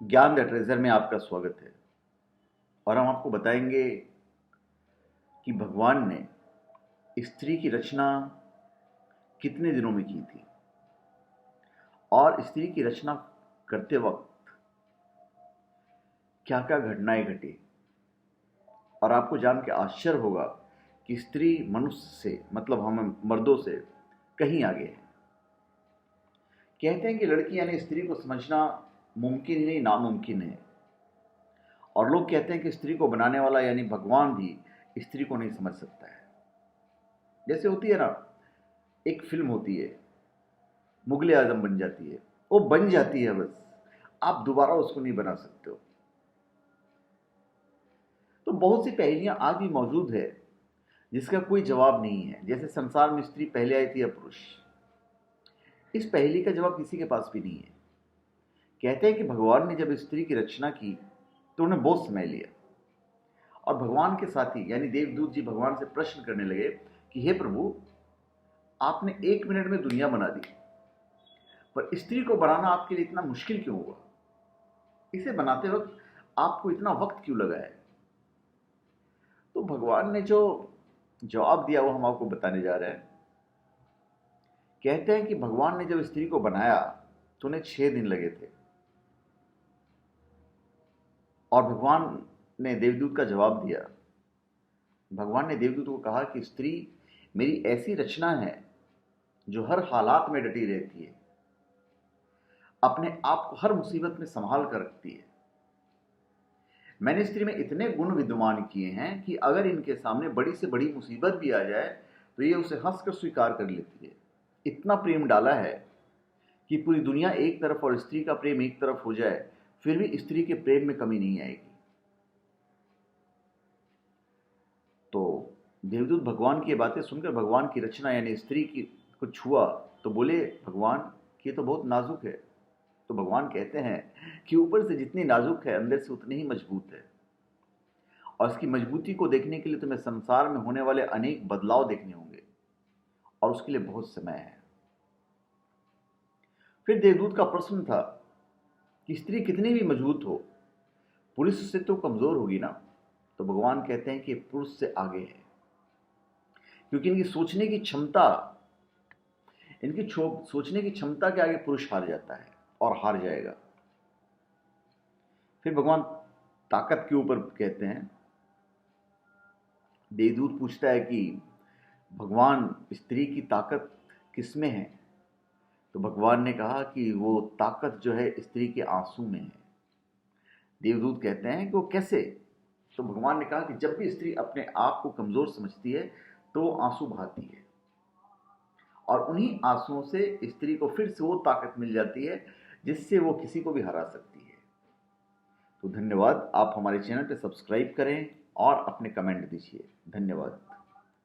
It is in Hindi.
ज्ञान द ट्रेजर में आपका स्वागत है। और हम आपको बताएंगे कि भगवान ने स्त्री की रचना कितने दिनों में की थी और स्त्री की रचना करते वक्त क्या क्या घटनाएं घटी। और आपको जान के आश्चर्य होगा कि स्त्री मनुष्य से मतलब हम मर्दों से कहीं आगे है। कहते हैं कि लड़की यानी स्त्री को समझना मुमकिन ही नहीं नामुमकिन है। और लोग कहते हैं कि स्त्री को बनाने वाला यानी भगवान भी स्त्री को नहीं समझ सकता है। जैसे होती है ना, एक फिल्म होती है, मुगले आजम बन जाती है, वो बन जाती है, बस आप दोबारा उसको नहीं बना सकते हो। तो बहुत सी पहेलियां आज भी मौजूद है जिसका कोई जवाब नहीं है। जैसे संसार में स्त्री पहले आई थी या पुरुष, इस पहेली का जवाब किसी के पास भी नहीं है। कहते हैं कि भगवान ने जब स्त्री की रचना की तो उन्हें बहुत समय लिया और भगवान के साथी यानी देवदूत जी भगवान से प्रश्न करने लगे कि हे प्रभु, आपने 1 मिनट में दुनिया बना दी, पर स्त्री को बनाना आपके लिए इतना मुश्किल क्यों हुआ? इसे बनाते वक्त आपको इतना वक्त क्यों लगा है? तो भगवान ने जो जवाब दिया वो हम आपको बताने जा रहे हैं। कहते हैं कि भगवान ने जब स्त्री को बनाया तो उन्हें 6 दिन लगे थे और भगवान ने देवदूत का जवाब दिया। भगवान ने देवदूत को कहा कि स्त्री मेरी ऐसी रचना है जो हर हालात में डटी रहती है, अपने आप को हर मुसीबत में संभाल कर रखती है। मैंने स्त्री में इतने गुण विद्यमान किए हैं कि अगर इनके सामने बड़ी से बड़ी मुसीबत भी आ जाए तो ये उसे हंसकर स्वीकार कर लेती है। इतना प्रेम डाला है कि पूरी दुनिया एक तरफ और स्त्री का प्रेम एक तरफ हो जाए फिर भी स्त्री के प्रेम में कमी नहीं आएगी। तो देवदूत भगवान की बातें सुनकर भगवान की रचना यानी स्त्री की को छुआ तो बोले, भगवान कि ये तो बहुत नाजुक है। तो भगवान कहते हैं कि ऊपर से जितनी नाजुक है अंदर से उतनी ही मजबूत है, और इसकी मजबूती को देखने के लिए तुम्हें संसार में होने वाले अनेक बदलाव देखने होंगे और उसके लिए बहुत समय है। फिर देवदूत का प्रश्न था कि स्त्री कितनी भी मजबूत हो, पुरुष से तो कमजोर होगी ना? तो भगवान कहते हैं कि पुरुष से आगे है, क्योंकि इनकी सोचने की क्षमता सोचने की क्षमता के आगे पुरुष हार जाता है और हार जाएगा। फिर भगवान ताकत के ऊपर कहते हैं। देवदूत पूछता है कि भगवान स्त्री की ताकत किसमें है? तो भगवान ने कहा कि वो ताकत जो है स्त्री के आंसू में है। देवदूत कहते हैं कि वो कैसे? तो भगवान ने कहा कि जब भी स्त्री अपने आप को कमजोर समझती है तो वो आंसू बहाती है और उन्हीं आंसुओं से स्त्री को फिर से वो ताकत मिल जाती है जिससे वो किसी को भी हरा सकती है। तो धन्यवाद, आप हमारे चैनल पे सब्सक्राइब करें और अपने कमेंट दीजिए। धन्यवाद।